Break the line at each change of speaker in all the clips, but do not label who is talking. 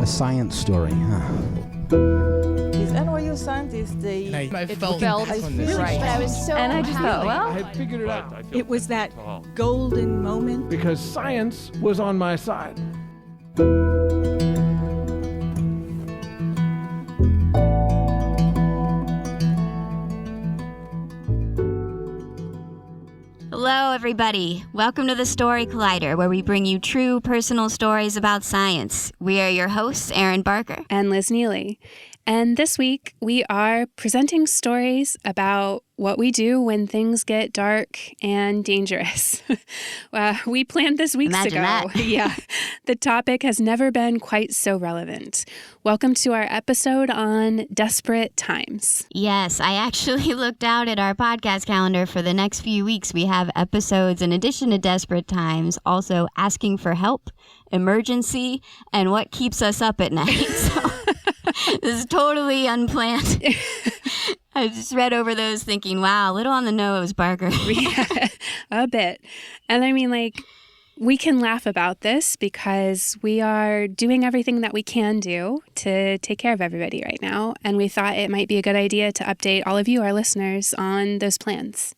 science story, huh?
These NYU scientists,
I felt
right.
But I was so
And I just thought, well,
I had figured it out
It was that golden moment.
because science was on my side.
Hello, everybody. Welcome to the Story Collider, where we bring you true personal stories about science. We are your hosts, Erin Barker
and Liz Neely. And this week, we are presenting stories about what we do when things get dark and dangerous. We planned this weeks
Imagine
ago.
that.
Yeah, the topic has never been quite so relevant. Welcome to our episode on desperate times.
Yes, I actually looked out at our podcast calendar for the next few weeks. We have episodes, in addition to Desperate Times, also Asking for Help, Emergency, and What Keeps Us Up at Night. So this is totally unplanned. I just read over those thinking, wow, a little on the nose, Barker.
Yeah, a bit. And I mean, we can laugh about this because we are doing everything that we can do to take care of everybody right now. And we thought it might be a good idea to update all of you, our listeners, on those plans.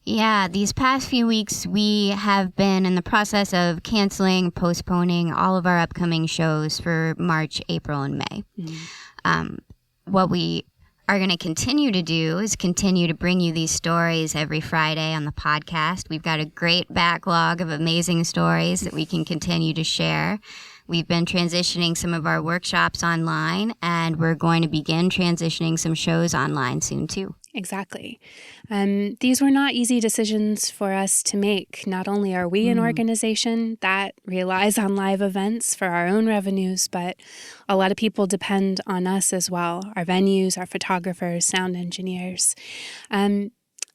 Yeah, these past few weeks, we have been in the process of canceling, postponing all of our upcoming shows for March, April, and May. Mm-hmm. What we are going to continue to do is continue to bring you these stories every Friday on the podcast. We've got a great backlog of amazing stories that we can continue to share. We've been transitioning some of our workshops online, and we're going to begin transitioning some shows online soon, too.
Exactly. These were not easy decisions for us to make. Not only are we an organization that relies on live events for our own revenues, but a lot of people depend on us as well, our venues, our photographers, sound engineers.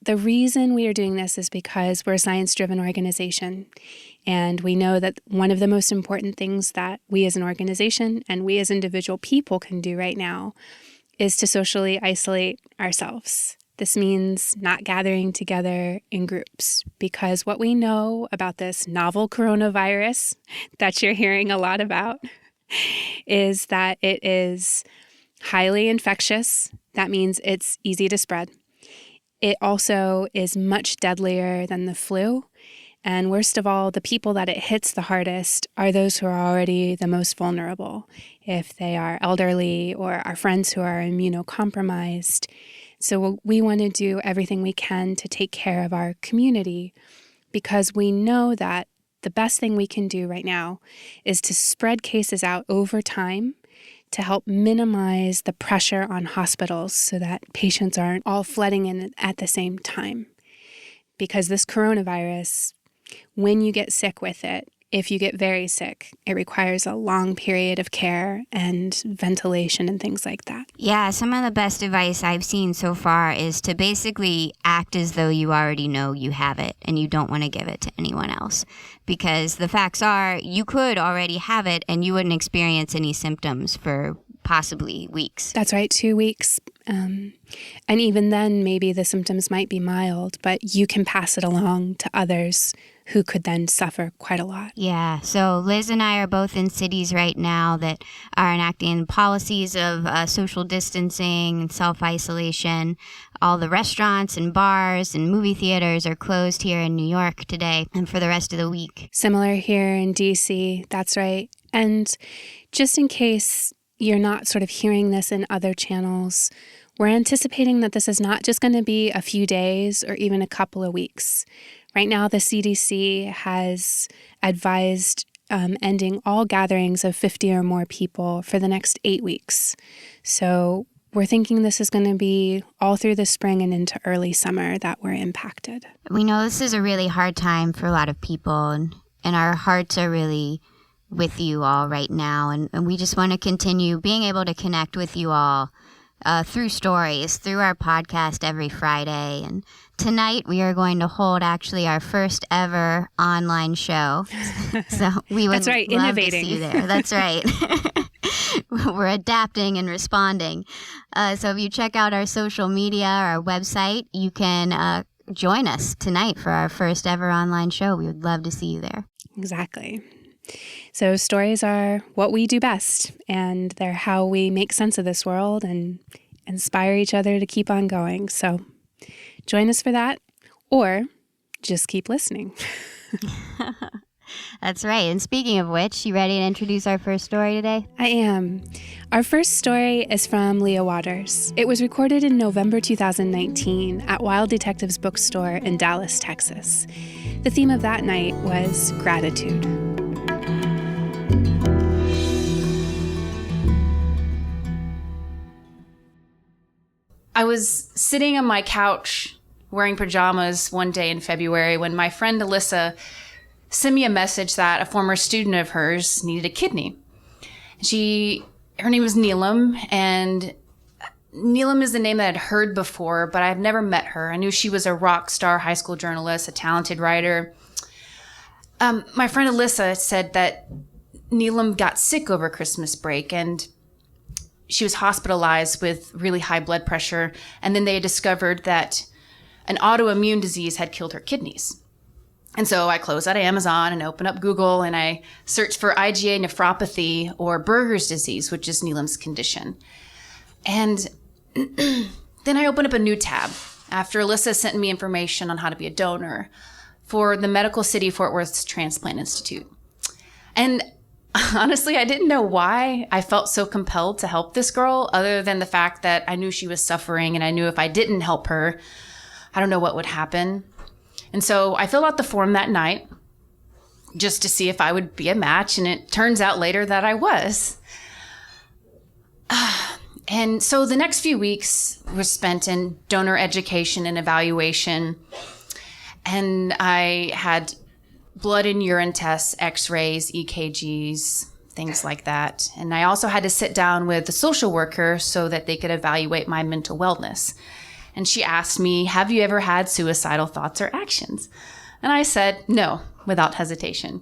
The reason we are doing this is because we're a science-driven organization, and we know that one of the most important things that we as an organization and we as individual people can do right now is to socially isolate ourselves. This means not gathering together in groups, because what we know about this novel coronavirus that you're hearing a lot about is that it is highly infectious. That means it's easy to spread. It also is much deadlier than the flu. And worst of all, the people that it hits the hardest are those who are already the most vulnerable, if they are elderly or our friends who are immunocompromised. So we want to do everything we can to take care of our community, because we know that the best thing we can do right now is to spread cases out over time to help minimize the pressure on hospitals so that patients aren't all flooding in at the same time. Because this coronavirus, when you get sick with it, if you get very sick, it requires a long period of care and ventilation and things like that.
Yeah, some of the best advice I've seen so far is to basically act as though you already know you have it and you don't want to give it to anyone else. Because the facts are, you could already have it and you wouldn't experience any symptoms for possibly weeks.
That's right, 2 weeks. And even then, maybe the symptoms might be mild, but you can pass it along to others who could then suffer quite a lot.
Yeah, so Liz and I are both in cities right now that are enacting policies of social distancing and self-isolation. All the restaurants and bars and movie theaters are closed here in New York today and for the rest of the week.
Similar here in DC, that's right. And just in case you're not sort of hearing this in other channels, we're anticipating that this is not just going to be a few days or even a couple of weeks. Right now, the CDC has advised ending all gatherings of 50 or more people for the next 8 weeks. So we're thinking this is going to be all through the spring and into early summer that we're impacted.
We know this is a really hard time for a lot of people, and our hearts are really with you all right now. And we just want to continue being able to connect with you all through stories, through our podcast every Friday. And tonight we are going to hold actually our first ever online show. So we would
That's right,
love
innovating.
to see you there. That's right. We're adapting and responding. So if you check out our social media, our website, you can join us tonight for our first ever online show. We would love to see you there.
Exactly. So stories are what we do best, and they're how we make sense of this world and inspire each other to keep on going. So join us for that, or just keep listening.
That's right. And speaking of which, you ready to introduce our first story today?
I am. Our first story is from Leah Waters. It was recorded in November 2019 at Wild Detectives Bookstore in Dallas, Texas. The theme of that night was gratitude.
I was sitting on my couch wearing pajamas one day in February when my friend Alyssa sent me a message that a former student of hers needed a kidney. Her name was Neelam, and Neelam is the name that I'd heard before, but I've never met her. I knew she was a rock star high school journalist, a talented writer. My friend Alyssa said that Neelam got sick over Christmas break, and she was hospitalized with really high blood pressure, and then they discovered that an autoimmune disease had killed her kidneys. And so I closed out Amazon and opened up Google, and I searched for IgA nephropathy or Berger's disease, which is Neelam's condition. And then I opened up a new tab after Alyssa sent me information on how to be a donor for the Medical City Fort Worth's Transplant Institute. And honestly, I didn't know why I felt so compelled to help this girl, other than the fact that I knew she was suffering, and I knew if I didn't help her, I don't know what would happen. And so I filled out the form that night just to see if I would be a match, and it turns out later that I was. And so the next few weeks were spent in donor education and evaluation, and I had blood and urine tests, x-rays, EKGs, things like that. And I also had to sit down with a social worker so that they could evaluate my mental wellness. And she asked me, have you ever had suicidal thoughts or actions? And I said, no, without hesitation.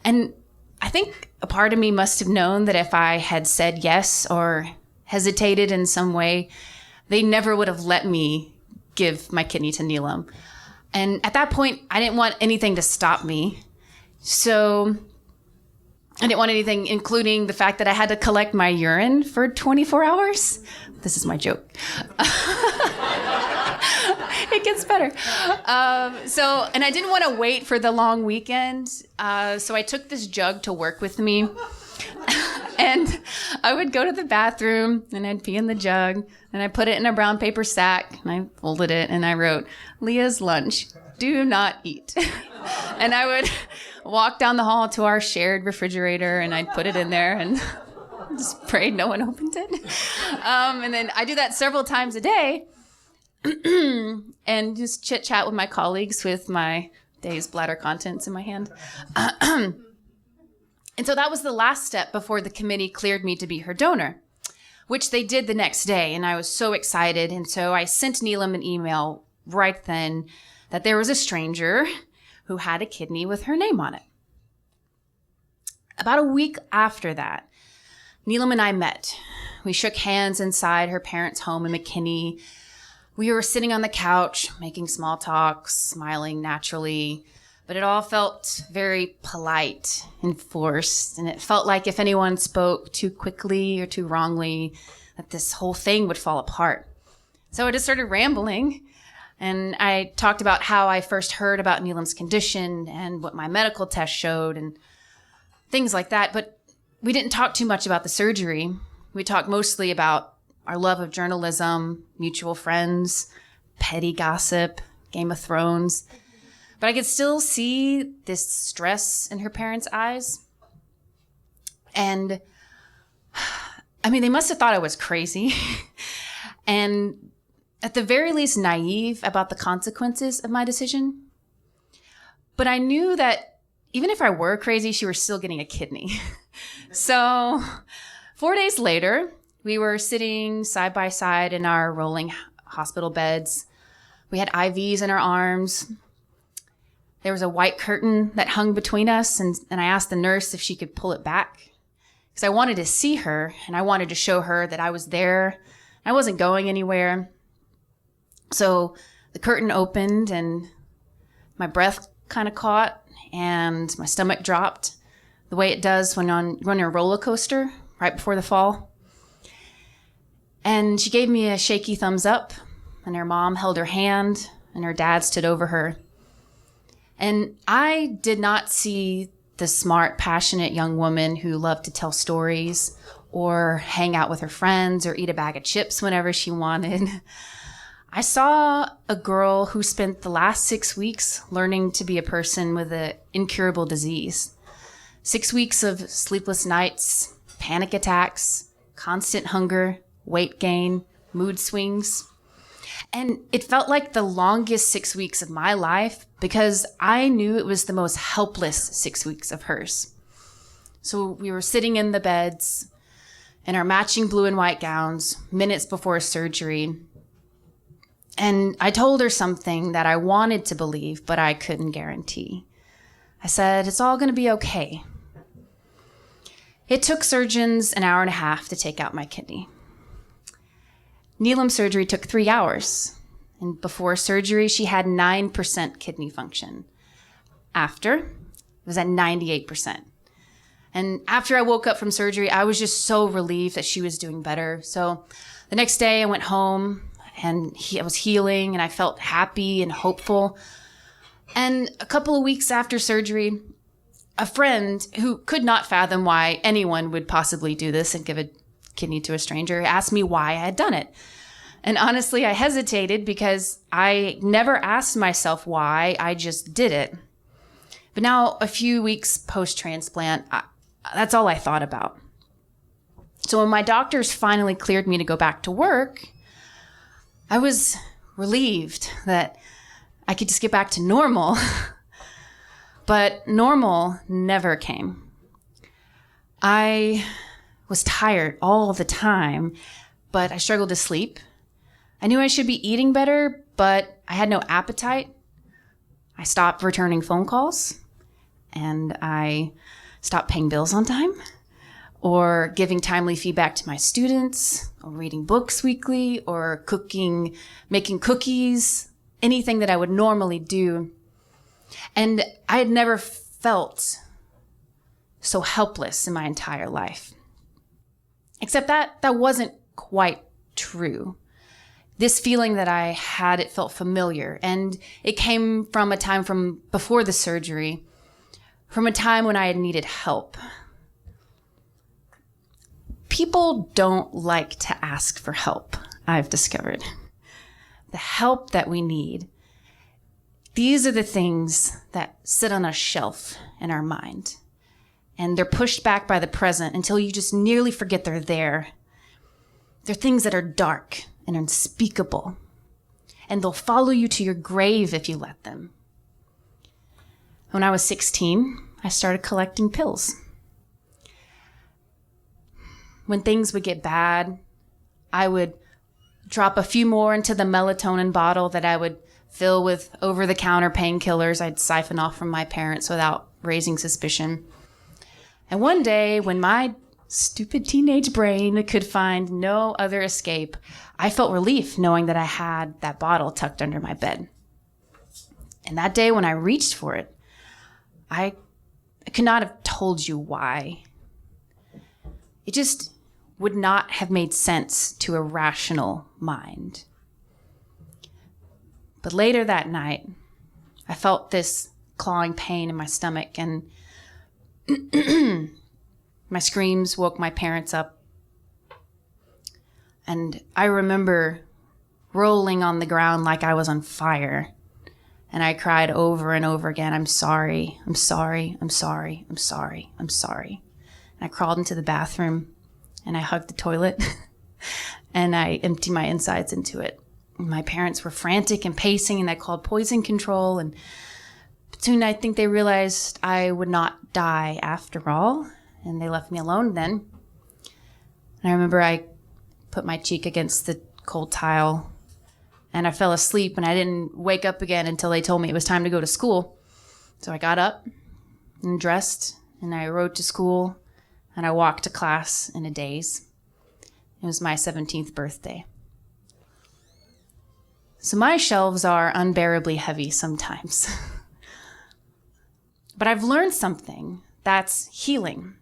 And I think a part of me must have known that if I had said yes or hesitated in some way, they never would have let me give my kidney to Neelam. And at that point, I didn't want anything to stop me. So I didn't want anything, including the fact that I had to collect my urine for 24 hours. This is my joke. It gets better. And I didn't want to wait for the long weekend. So I took this jug to work with me. And I would go to the bathroom and I'd pee in the jug and I put it in a brown paper sack and I folded it and I wrote, Leah's lunch, do not eat. And I would walk down the hall to our shared refrigerator and I'd put it in there and just prayed no one opened it. And then I do that several times a day and just chit chat with my colleagues with my day's bladder contents in my hand. And so that was the last step before the committee cleared me to be her donor, which they did the next day. And I was so excited. And so I sent Neelam an email right then that there was a stranger who had a kidney with her name on it. About a week after that, Neelam and I met. We shook hands inside her parents' home in McKinney. We were sitting on the couch, making small talk, smiling naturally, but it all felt very polite and forced, and it felt like if anyone spoke too quickly or too wrongly, that this whole thing would fall apart. So I just started rambling, and I talked about how I first heard about Neelam's condition and what my medical test showed and things like that, but we didn't talk too much about the surgery. We talked mostly about our love of journalism, mutual friends, petty gossip, Game of Thrones. But I could still see this stress in her parents' eyes. And I mean, they must have thought I was crazy. And at the very least, naive about the consequences of my decision. But I knew that even if I were crazy, she was still getting a kidney. So 4 days later, we were sitting side by side in our rolling hospital beds. We had IVs in our arms. There was a white curtain that hung between us, and I asked the nurse if she could pull it back because I wanted to see her, and I wanted to show her that I was there. I wasn't going anywhere. So the curtain opened, and my breath kind of caught, and my stomach dropped. the way it does when you're a roller coaster right before the fall. And she gave me a shaky thumbs up, and her mom held her hand, and her dad stood over her. And I did not see the smart, passionate young woman who loved to tell stories or hang out with her friends or eat a bag of chips whenever she wanted. I saw a girl who spent the last 6 weeks learning to be a person with an incurable disease. 6 weeks of sleepless nights, panic attacks, constant hunger, weight gain, mood swings. And it felt like the longest 6 weeks of my life because I knew it was the most helpless 6 weeks of hers. So we were sitting in the beds in our matching blue and white gowns minutes before surgery. And I told her something that I wanted to believe, but I couldn't guarantee. I said, "It's all going to be okay." It took surgeons an hour and a half to take out my kidney. Neelam surgery took 3 hours. And before surgery, she had 9% kidney function. After, it was at 98%. And after I woke up from surgery, I was just so relieved that she was doing better. So the next day I went home and I was healing and I felt happy and hopeful. And a couple of weeks after surgery, a friend who could not fathom why anyone would possibly do this and give a kidney to a stranger asked me why I had done it. And honestly, I hesitated because I never asked myself why, I just did it. But now, a few weeks post-transplant, that's all I thought about. So when my doctors finally cleared me to go back to work, I was relieved that I could just get back to normal. But normal never came. I was tired all the time, but I struggled to sleep. I knew I should be eating better, but I had no appetite. I stopped returning phone calls, and I stopped paying bills on time, or giving timely feedback to my students, or reading books weekly, or cooking, making cookies, anything that I would normally do. And I had never felt so helpless in my entire life. Except that wasn't quite true. This feeling that I had, it felt familiar. And it came from a time from before the surgery, from a time when I had needed help. People don't like to ask for help, I've discovered. The help that we need, these are the things that sit on a shelf in our mind. And they're pushed back by the present until you just nearly forget they're there. They're things that are dark and unspeakable. And they'll follow you to your grave if you let them. When I was 16, I started collecting pills. When things would get bad, I would drop a few more into the melatonin bottle that I would fill with over-the-counter painkillers I'd siphon off from my parents without raising suspicion. And one day, when my stupid teenage brain could find no other escape, I felt relief knowing that I had that bottle tucked under my bed. And that day when I reached for it, I could not have told you why. It just would not have made sense to a rational mind. But later that night, I felt this clawing pain in my stomach, and my screams woke my parents up. And I remember rolling on the ground like I was on fire. And I cried over and over again, "I'm sorry, I'm sorry, I'm sorry, I'm sorry, I'm sorry." And I crawled into the bathroom and I hugged the toilet and I emptied my insides into it. And my parents were frantic and pacing, and they called poison control. And soon I think they realized I would not die after all. And they left me alone then. And I remember I put my cheek against the cold tile and I fell asleep, and I didn't wake up again until they told me it was time to go to school. So I got up and dressed, and I rode to school, and I walked to class in a daze. It was my 17th birthday. So my shelves are unbearably heavy sometimes. But I've learned something, that's healing.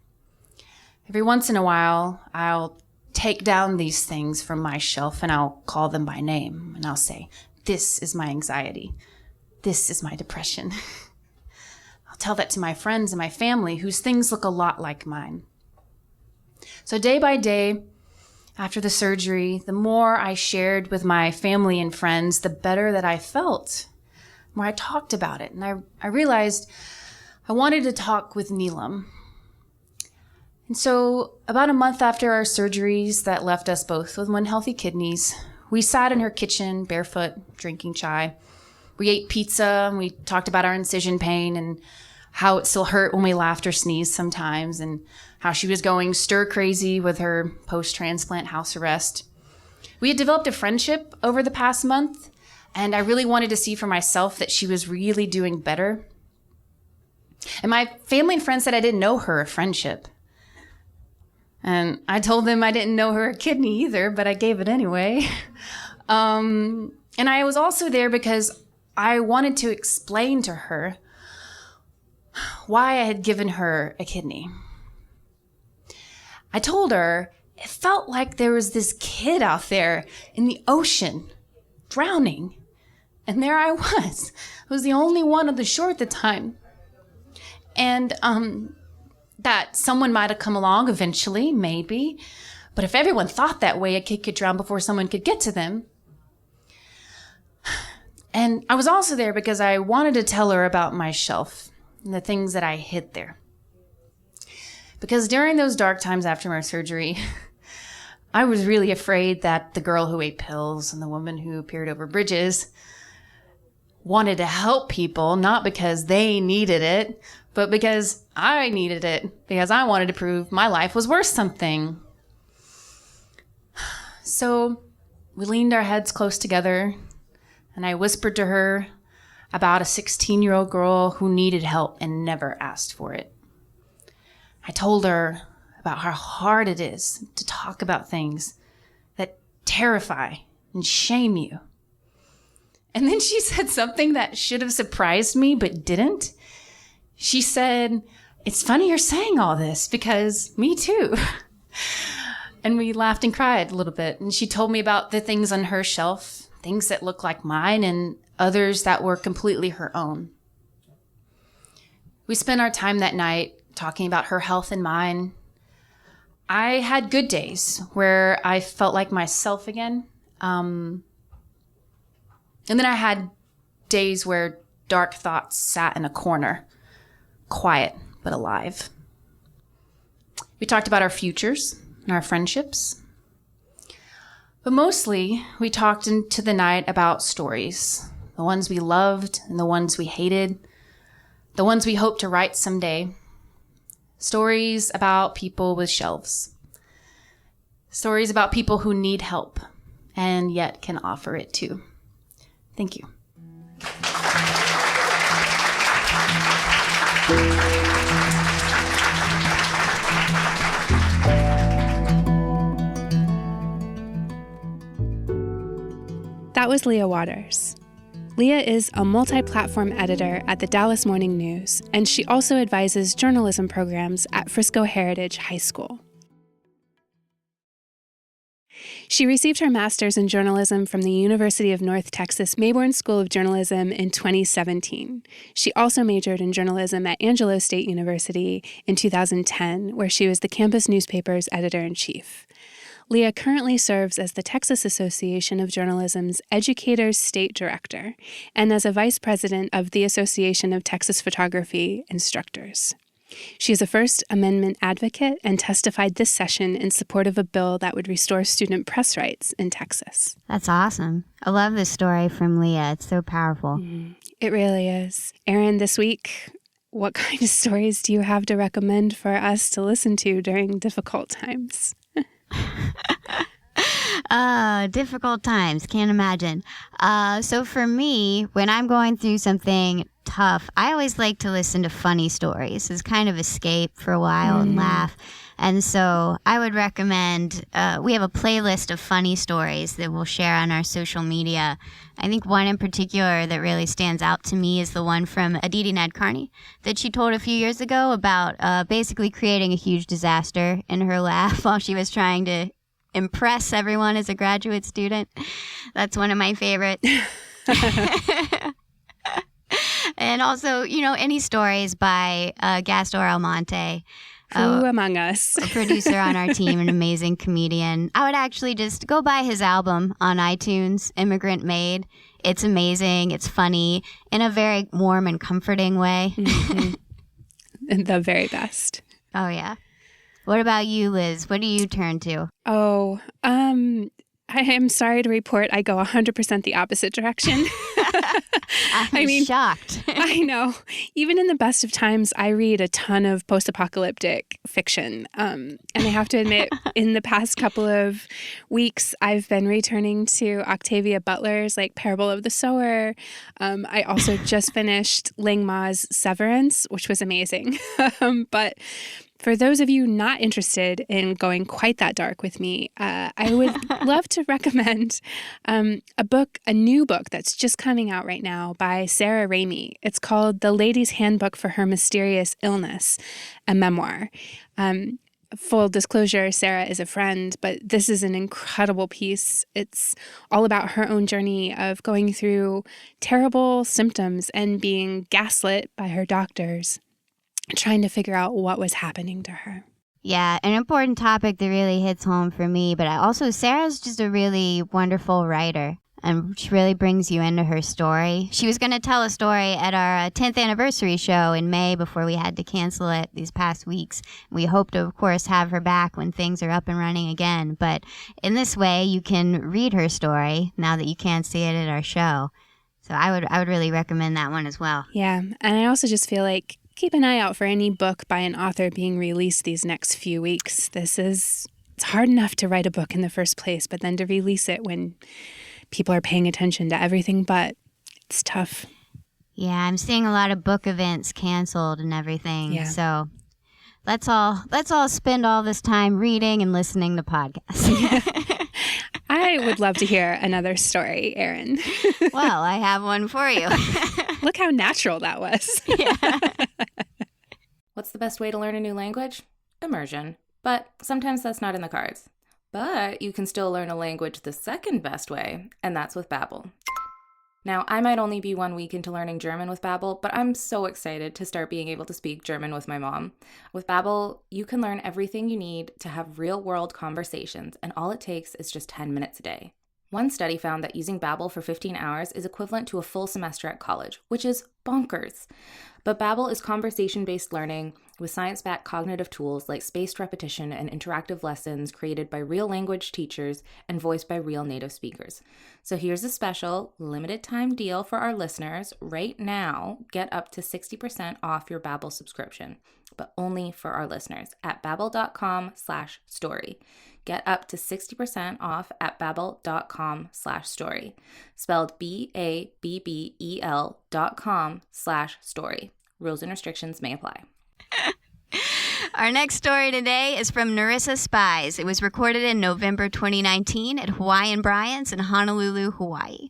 Every once in a while, I'll take down these things from my shelf and I'll call them by name. And I'll say, this is my anxiety. This is my depression. I'll tell that to my friends and my family whose things look a lot like mine. So day by day, after the surgery, the more I shared with my family and friends, the better that I felt, the more I talked about it. And I realized I wanted to talk with Neelam. And so about a month after our surgeries that left us both with unhealthy kidneys, we sat in her kitchen barefoot, drinking chai. We ate pizza and we talked about our incision pain and how it still hurt when we laughed or sneezed sometimes, and how she was going stir crazy with her post-transplant house arrest. We had developed a friendship over the past month, and I really wanted to see for myself that she was really doing better. And my family and friends said I didn't know her a friendship. And I told them I didn't know her a kidney either, but I gave it anyway. And I was also there because I wanted to explain to her why I had given her a kidney. I told her it felt like there was this kid out there in the ocean drowning. And there I was. I was the only one on the shore at the time. And that someone might have come along eventually, maybe. But if everyone thought that way, a kid could drown before someone could get to them. And I was also there because I wanted to tell her about my shelf and the things that I hid there. Because during those dark times after my surgery, I was really afraid that the girl who ate pills and the woman who peered over bridges wanted to help people, not because they needed it, but because I needed it, because I wanted to prove my life was worth something. So we leaned our heads close together, and I whispered to her about a 16-year-old girl who needed help and never asked for it. I told her about how hard it is to talk about things that terrify and shame you. And then she said something that should have surprised me but didn't. She said, "It's funny you're saying all this because me too." And we laughed and cried a little bit. And she told me about the things on her shelf, things that looked like mine and others that were completely her own. We spent our time that night talking about her health and mine. I had good days where I felt like myself again. And then I had days where dark thoughts sat in a corner, quiet but alive. We talked about our futures and our friendships. But mostly, we talked into the night about stories, the ones we loved and the ones we hated, the ones we hope to write someday. Stories about people with shelves. Stories about people who need help and yet can offer it too. Thank you.
That was Leah Waters. Leah is a multi-platform editor at the Dallas Morning News, and she also advises journalism programs at Frisco Heritage High School. She received her master's in journalism from the University of North Texas Mayborn School of Journalism in 2017. She also majored in journalism at Angelo State University in 2010, where she was the campus newspaper's editor-in-chief. Leah currently serves as the Texas Association of Journalism's Educators State Director and as a vice president of the Association of Texas Photography Instructors. She is a First Amendment advocate and testified this session in support of a bill that would restore student press rights in Texas.
That's awesome. I love this story from Leah. It's so powerful.
It really is. Erin, this week, what kind of stories do you have to recommend for us to listen to during difficult times?
Difficult times. Can't imagine. So for me, when I'm going through something tough, I always like to listen to funny stories. It's kind of escape for a while and laugh. And so I would recommend, we have a playlist of funny stories that we'll share on our social media. I think one in particular that really stands out to me is the one from Aditi Nadkarni that she told a few years ago about basically creating a huge disaster in her lab while she was trying to impress everyone as a graduate student. That's one of my favorites. And also, any stories by Gastor Almonte.
Who among us?
A producer on our team, an amazing comedian. I would actually just go buy his album on iTunes, Immigrant Made. It's amazing. It's funny in a very warm and comforting way.
Mm-hmm. The very best.
Oh, yeah. What about you, Liz? What do you turn to?
Oh, I am sorry to report I go 100% the opposite direction.
I'm shocked.
I know. Even in the best of times, I read a ton of post-apocalyptic fiction. And I have to admit, in the past couple of weeks, I've been returning to Octavia Butler's Parable of the Sower. I also just finished Ling Ma's Severance, which was amazing. But for those of you not interested in going quite that dark with me, I would love to recommend a new book that's just coming out right now by Sarah Raimi. It's called The Lady's Handbook for Her Mysterious Illness, a memoir. Full disclosure, Sarah is a friend, but this is an incredible piece. It's all about her own journey of going through terrible symptoms and being gaslit by her doctors, trying to figure out what was happening to her.
Yeah, an important topic that really hits home for me, but Sarah's just a really wonderful writer, and she really brings you into her story. She was going to tell a story at our 10th anniversary show in May before we had to cancel it these past weeks. We hope to, of course, have her back when things are up and running again, but in this way, you can read her story now that you can't see it at our show. So I would really recommend that one as well.
Yeah, and I also just feel like keep an eye out for any book by an author being released these next few weeks. It's hard enough to write a book in the first place, but then to release it when people are paying attention to everything but, it's tough.
Yeah, I'm seeing a lot of book events canceled and everything.
Yeah.
So let's all spend all this time reading and listening to podcasts.
I would love to hear another story, Erin.
Well, I have one for you.
Look how natural that was.
Yeah.
What's the best way to learn a new language? Immersion. But sometimes that's not in the cards. But you can still learn a language the second best way, and that's with Babbel. Now, I might only be 1 week into learning German with Babbel, but I'm so excited to start being able to speak German with my mom. With Babbel, you can learn everything you need to have real-world conversations, and all it takes is just 10 minutes a day. One study found that using Babbel for 15 hours is equivalent to a full semester at college, which is bonkers. But Babbel is conversation-based learning with science-backed cognitive tools like spaced repetition and interactive lessons created by real language teachers and voiced by real native speakers. So here's a special limited-time deal for our listeners. Right now, get up to 60% off your Babbel subscription, but only for our listeners at babbel.com/story. Get up to 60% off at babbel.com/story. Spelled BABBEL.com/story. Rules and restrictions may apply.
Our next story today is from Narrissa Spies. It was recorded in November 2019 at Hawaiian Bryant's in Honolulu, Hawaii.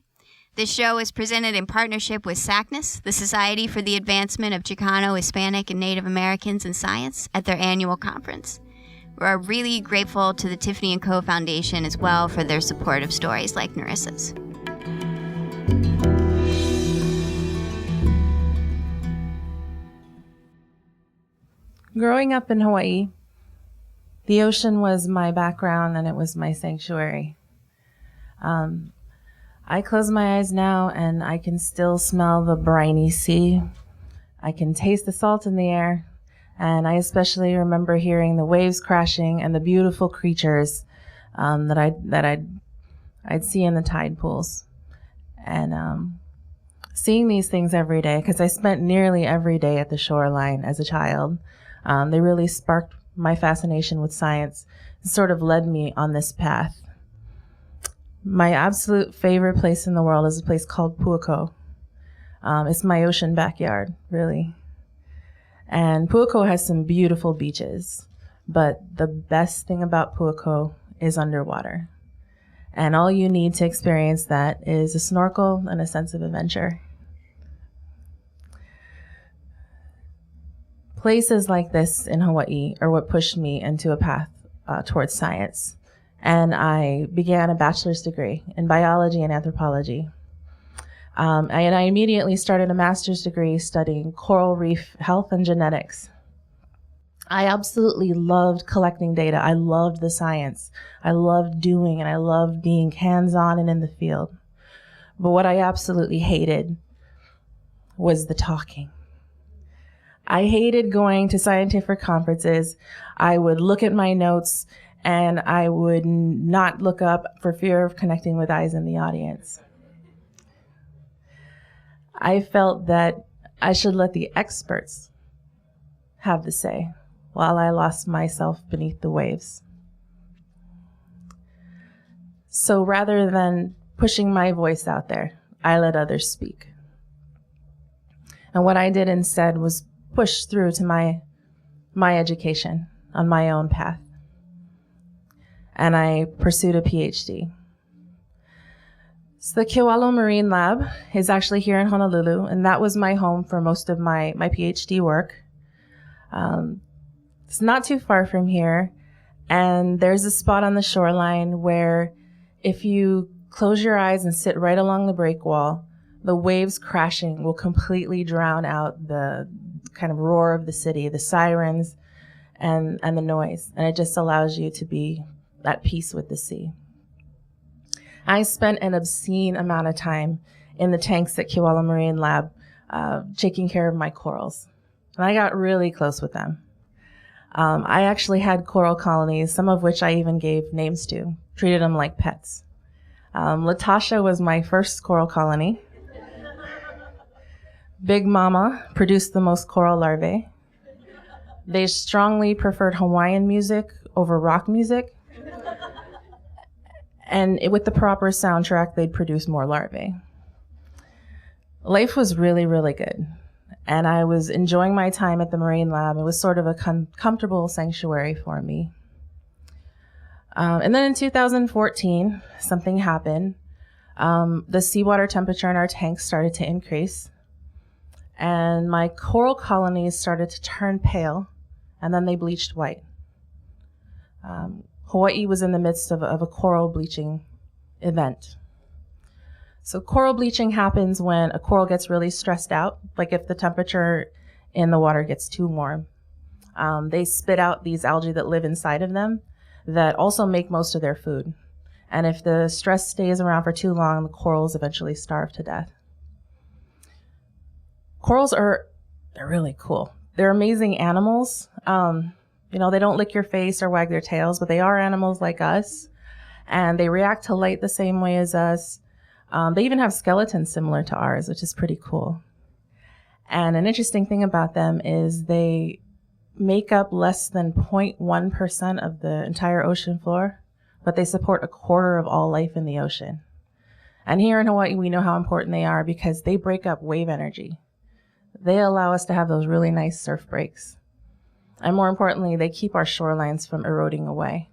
This show is presented in partnership with SACNAS, the Society for the Advancement of Chicano, Hispanic, and Native Americans in Science, at their annual conference. We're really grateful to the Tiffany & Co. Foundation as well for their support of stories like Narissa's.
Growing up in Hawaii, the ocean was my background and it was my sanctuary. I close my eyes now and I can still smell the briny sea. I can taste the salt in the air. And I especially remember hearing the waves crashing and the beautiful creatures that I'd see in the tide pools. And seeing these things every day, because I spent nearly every day at the shoreline as a child, they really sparked my fascination with science and sort of led me on this path. My absolute favorite place in the world is a place called Pu'ako. It's my ocean backyard, really. And Pu'ako has some beautiful beaches, but the best thing about Pu'ako is underwater. And all you need to experience that is a snorkel and a sense of adventure. Places like this in Hawaii are what pushed me into a path towards science. And I began a bachelor's degree in biology and anthropology. And I immediately started a master's degree studying coral reef health and genetics. I absolutely loved collecting data. I loved the science. I loved doing, and I loved being hands-on and in the field. But what I absolutely hated was the talking. I hated going to scientific conferences. I would look at my notes and I would not look up for fear of connecting with eyes in the audience. I felt that I should let the experts have the say while I lost myself beneath the waves. So rather than pushing my voice out there, I let others speak. And what I did instead was push through to my education on my own path. And I pursued a PhD. So the Kewalo Marine Lab is actually here in Honolulu, and that was my home for most of my PhD work. It's not too far from here, and there's a spot on the shoreline where if you close your eyes and sit right along the break wall, the waves crashing will completely drown out the kind of roar of the city, the sirens, and the noise, and it just allows you to be at peace with the sea. I spent an obscene amount of time in the tanks at Kewalo Marine Lab taking care of my corals, and I got really close with them. I actually had coral colonies, some of which I even gave names to, treated them like pets. Latasha was my first coral colony. Big Mama produced the most coral larvae. They strongly preferred Hawaiian music over rock music. And with the proper soundtrack, they'd produce more larvae. Life was really, really good. And I was enjoying my time at the Marine Lab. It was sort of a comfortable sanctuary for me. And then in 2014, something happened. The seawater temperature in our tanks started to increase. And my coral colonies started to turn pale, and then they bleached white. Hawaii was in the midst of a coral bleaching event. So coral bleaching happens when a coral gets really stressed out, like if the temperature in the water gets too warm. They spit out these algae that live inside of them that also make most of their food. And if the stress stays around for too long, the corals eventually starve to death. Corals they're really cool. They're amazing animals. They don't lick your face or wag their tails, but they are animals like us, and they react to light the same way as us. They even have skeletons similar to ours, which is pretty cool. And an interesting thing about them is they make up less than 0.1% of the entire ocean floor, but they support 1/4 of all life in the ocean. And here in Hawaii, we know how important they are because they break up wave energy. They allow us to have those really nice surf breaks. And more importantly, they keep our shorelines from eroding away.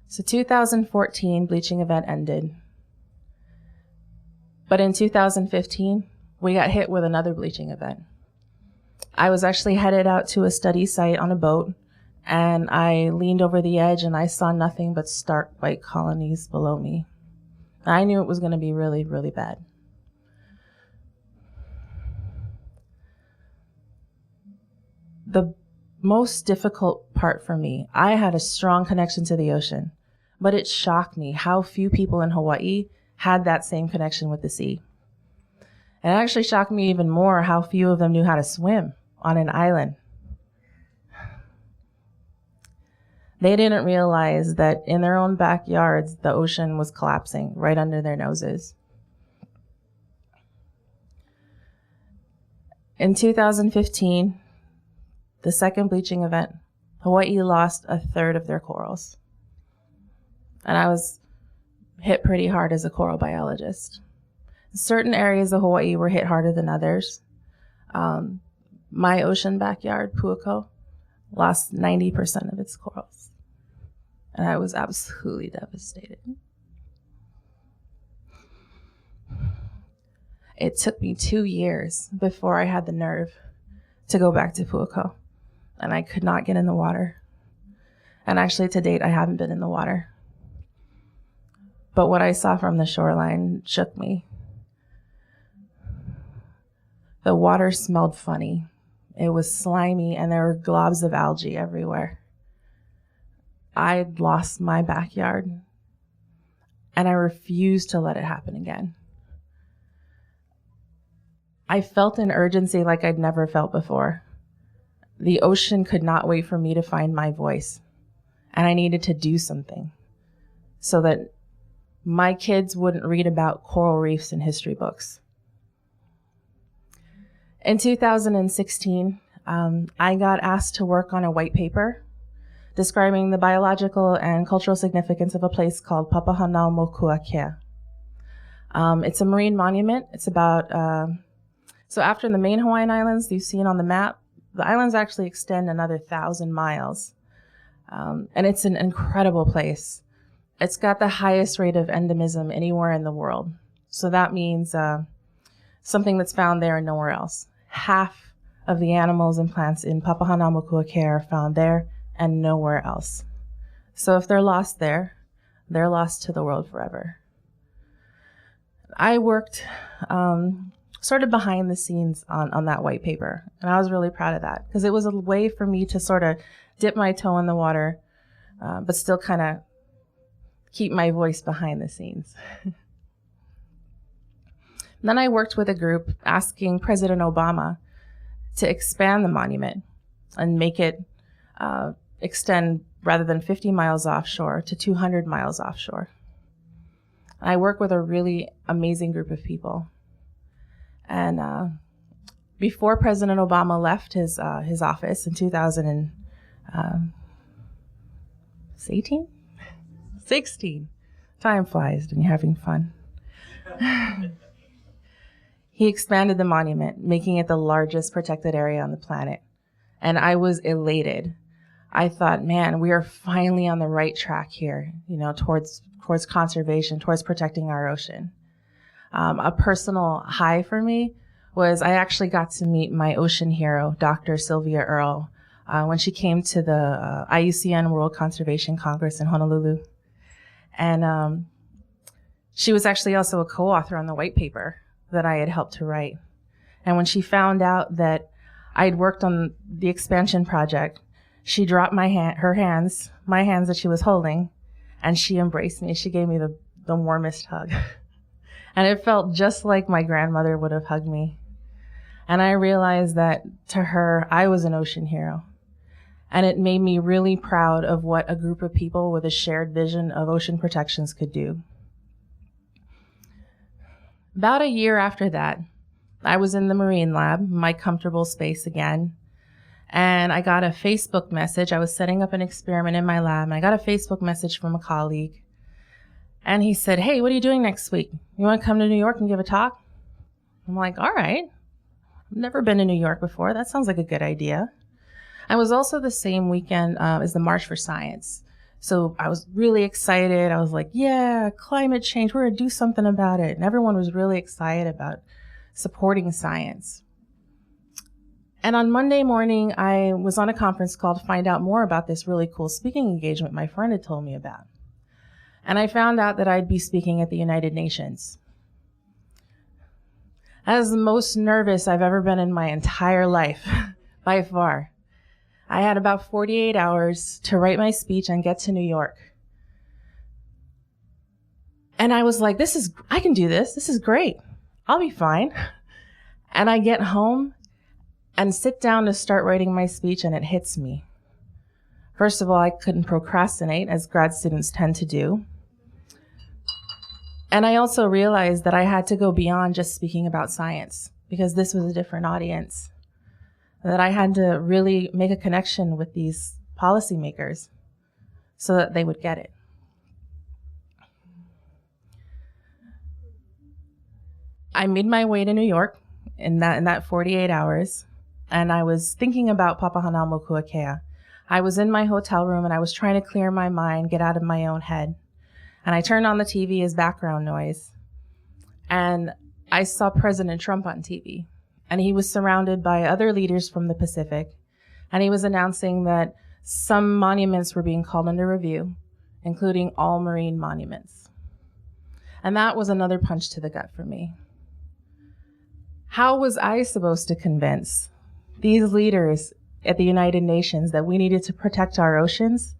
So 2014 bleaching event ended. But in 2015, we got hit with another bleaching event. I was actually headed out to a study site on a boat, and I leaned over the edge and I saw nothing but stark white colonies below me. I knew it was going to be really, really bad. The most difficult part for me, I had a strong connection to the ocean, but it shocked me how few people in Hawaii had that same connection with the sea. And it actually shocked me even more how few of them knew how to swim on an island. They didn't realize that in their own backyards, the ocean was collapsing right under their noses. In 2015, the second bleaching event, Hawaii lost 1/3 of their corals. And I was hit pretty hard as a coral biologist. Certain areas of Hawaii were hit harder than others. My ocean backyard, Pu'ako, lost 90% of its corals. And I was absolutely devastated. It took me 2 years before I had the nerve to go back to Pu'oko, and I could not get in the water. And actually, to date, I haven't been in the water. But what I saw from the shoreline shook me. The water smelled funny. It was slimy, and there were globs of algae everywhere. I'd lost my backyard, and I refused to let it happen again. I felt an urgency like I'd never felt before. The ocean could not wait for me to find my voice, and I needed to do something so that my kids wouldn't read about coral reefs in history books. In 2016, I got asked to work on a white paper describing the biological and cultural significance of a place called Papahanaumokuakea. It's a marine monument. It's about, so after the main Hawaiian Islands you've seen on the map, the islands actually extend another 1,000 miles. And it's an incredible place. It's got the highest rate of endemism anywhere in the world. So that means something that's found there and nowhere else. Half of the animals and plants in Papahanaumokuakea are found there and nowhere else. So if they're lost there, they're lost to the world forever. I worked sort of behind the scenes on that white paper, and I was really proud of that because it was a way for me to sort of dip my toe in the water, but still kind of keep my voice behind the scenes. Then I worked with a group asking President Obama to expand the monument and make it extend rather than 50 miles offshore to 200 miles offshore. I work with a really amazing group of people. And before President Obama left his office in 2018? 16. Time flies when you're having fun. He expanded the monument, making it the largest protected area on the planet. And I was elated. I thought, man, we are finally on the right track here, towards conservation, towards protecting our ocean. A personal high for me was I actually got to meet my ocean hero, Dr. Sylvia Earle, when she came to the IUCN World Conservation Congress in Honolulu. And she was actually also a co-author on the white paper that I had helped to write. And when she found out that I'd worked on the expansion project, she dropped my hands that she was holding, and she embraced me. She gave me the warmest hug. And it felt just like my grandmother would have hugged me. And I realized that to her, I was an ocean hero. And it made me really proud of what a group of people with a shared vision of ocean protections could do. About a year after that, I was in the Marine Lab, my comfortable space again, and I got a Facebook message. I was setting up an experiment in my lab, and I got a Facebook message from a colleague. And he said, "Hey, what are you doing next week? You want to come to New York and give a talk?" I'm like, all right. I've never been to New York before. That sounds like a good idea. It was also the same weekend as the March for Science. So I was really excited. I was like, yeah, climate change, we're going to do something about it. And everyone was really excited about supporting science. And on Monday morning, I was on a conference call to find out more about this really cool speaking engagement my friend had told me about. And I found out that I'd be speaking at the United Nations. I was the most nervous I've ever been in my entire life, by far. I had about 48 hours to write my speech and get to New York. And I was like, I can do this. This is great. I'll be fine. And I get home and sit down to start writing my speech, and it hits me. First of all, I couldn't procrastinate, as grad students tend to do. And I also realized that I had to go beyond just speaking about science, because this was a different audience. That I had to really make a connection with these policymakers so that they would get it. I made my way to New York in that 48 hours, and I was thinking about Papahanaumokuakea. I was in my hotel room and I was trying to clear my mind, get out of my own head. And I turned on the TV as background noise. And I saw President Trump on TV. And he was surrounded by other leaders from the Pacific. And he was announcing that some monuments were being called under review, including all marine monuments. And that was another punch to the gut for me. How was I supposed to convince these leaders at the United Nations that we needed to protect our oceans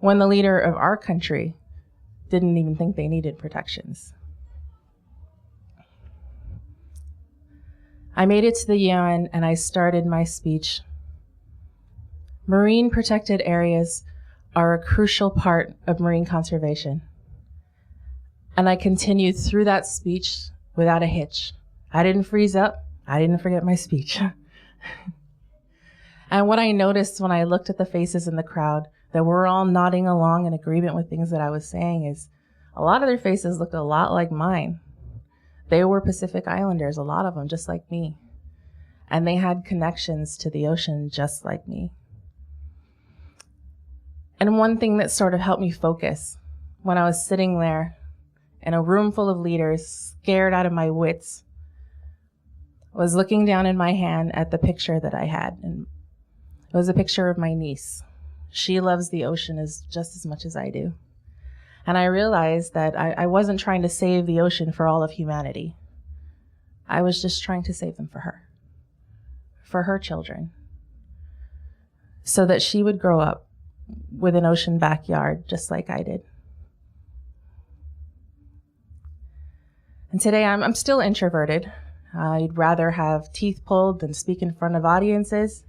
when the leader of our country didn't even think they needed protections? I made it to the UN and I started my speech. Marine protected areas are a crucial part of marine conservation. And I continued through that speech without a hitch. I didn't freeze up. I didn't forget my speech. And what I noticed when I looked at the faces in the crowd that were all nodding along in agreement with things that I was saying is a lot of their faces looked a lot like mine. They were Pacific Islanders, a lot of them just like me. And they had connections to the ocean just like me. And one thing that sort of helped me focus when I was sitting there in a room full of leaders, scared out of my wits, was looking down in my hand at the picture that I had. And it was a picture of my niece. She loves the ocean just as much as I do. And I realized that I wasn't trying to save the ocean for all of humanity. I was just trying to save them for her children, so that she would grow up with an ocean backyard just like I did. And today I'm still introverted. I'd rather have teeth pulled than speak in front of audiences.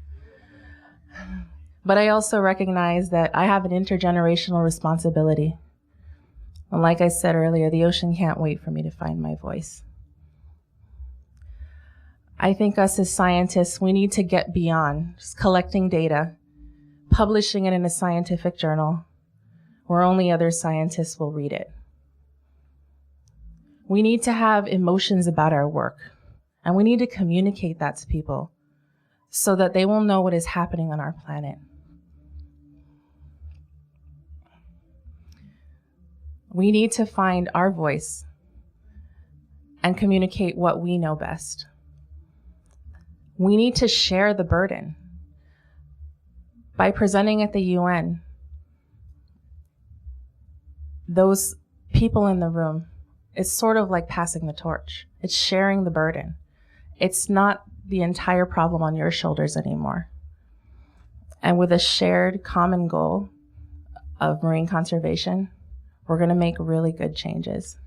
But I also recognize that I have an intergenerational responsibility. And like I said earlier, the ocean can't wait for me to find my voice. I think us as scientists, we need to get beyond just collecting data, publishing it in a scientific journal where only other scientists will read it. We need to have emotions about our work, and we need to communicate that to people so that they will know what is happening on our planet. We need to find our voice and communicate what we know best. We need to share the burden. By presenting at the UN, those people in the room, it's sort of like passing the torch. It's sharing the burden. It's not the entire problem on your shoulders anymore. And with a shared common goal of marine conservation, we're going to make really good changes.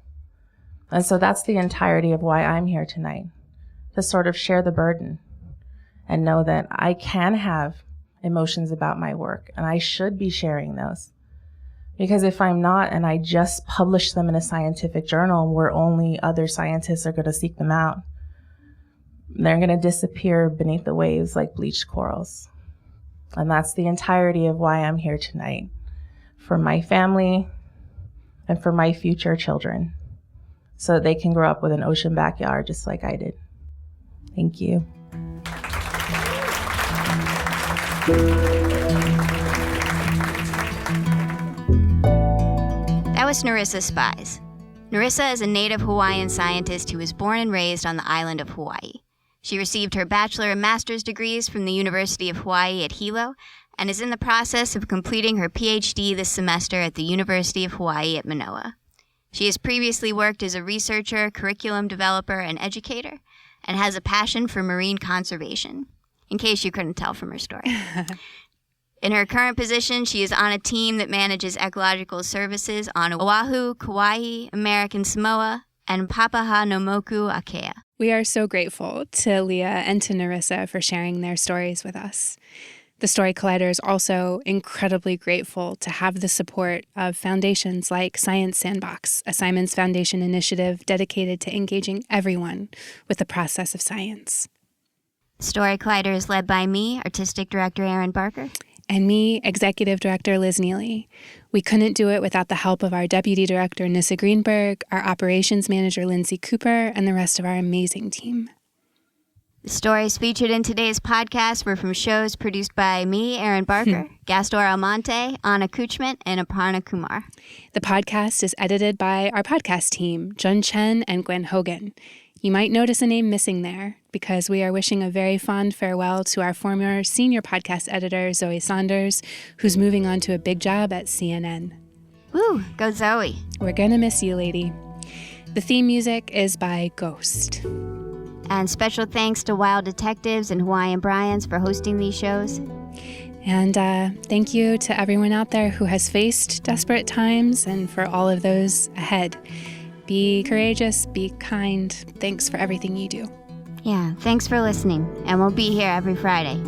And so that's the entirety of why I'm here tonight, to sort of share the burden and know that I can have emotions about my work and I should be sharing those. Because if I'm not and I just publish them in a scientific journal where only other scientists are going to seek them out, they're going to disappear beneath the waves like bleached corals. And that's the entirety of why I'm here tonight, for my family and for my future children, so that they can grow up with an ocean backyard just like I did. Thank you.
That was Narrissa Spies. Narrissa is a native Hawaiian scientist who was born and raised on the island of Hawaii. She received her bachelor and master's degrees from the University of Hawaii at Hilo and is in the process of completing her PhD this semester at the University of Hawaii at Manoa. She has previously worked as a researcher, curriculum developer, and educator, and has a passion for marine conservation, in case you couldn't tell from her story. In her current position, she is on a team that manages ecological services on Oahu, Kauai, American Samoa, and Papahānaumoku, Akea.
We are so grateful to Leah and to Narrissa for sharing their stories with us. The Story Collider is also incredibly grateful to have the support of foundations like Science Sandbox, a Simons Foundation initiative dedicated to engaging everyone with the process of science.
Story Collider is led by me, Artistic Director Erin Barker.
And me, Executive Director Liz Neely. We couldn't do it without the help of our Deputy Director Nissa Greenberg, our Operations Manager Lindsay Cooper, and the rest of our amazing team.
The stories featured in today's podcast were from shows produced by me, Erin Barker, Gastor Almonte, Anna Kuchman, and Aparna Kumar.
The podcast is edited by our podcast team, Jun Chen and Gwen Hogan. You might notice a name missing there because we are wishing a very fond farewell to our former senior podcast editor, Zoe Saunders, who's moving on to a big job at CNN.
Woo, go Zoe.
We're gonna miss you, lady. The theme music is by Ghost.
And special thanks to Wild Detectives and Hawaiian Bryans for hosting these shows.
And thank you to everyone out there who has faced desperate times and for all of those ahead. Be courageous, be kind. Thanks for everything you do.
Yeah, thanks for listening. And we'll be here every Friday.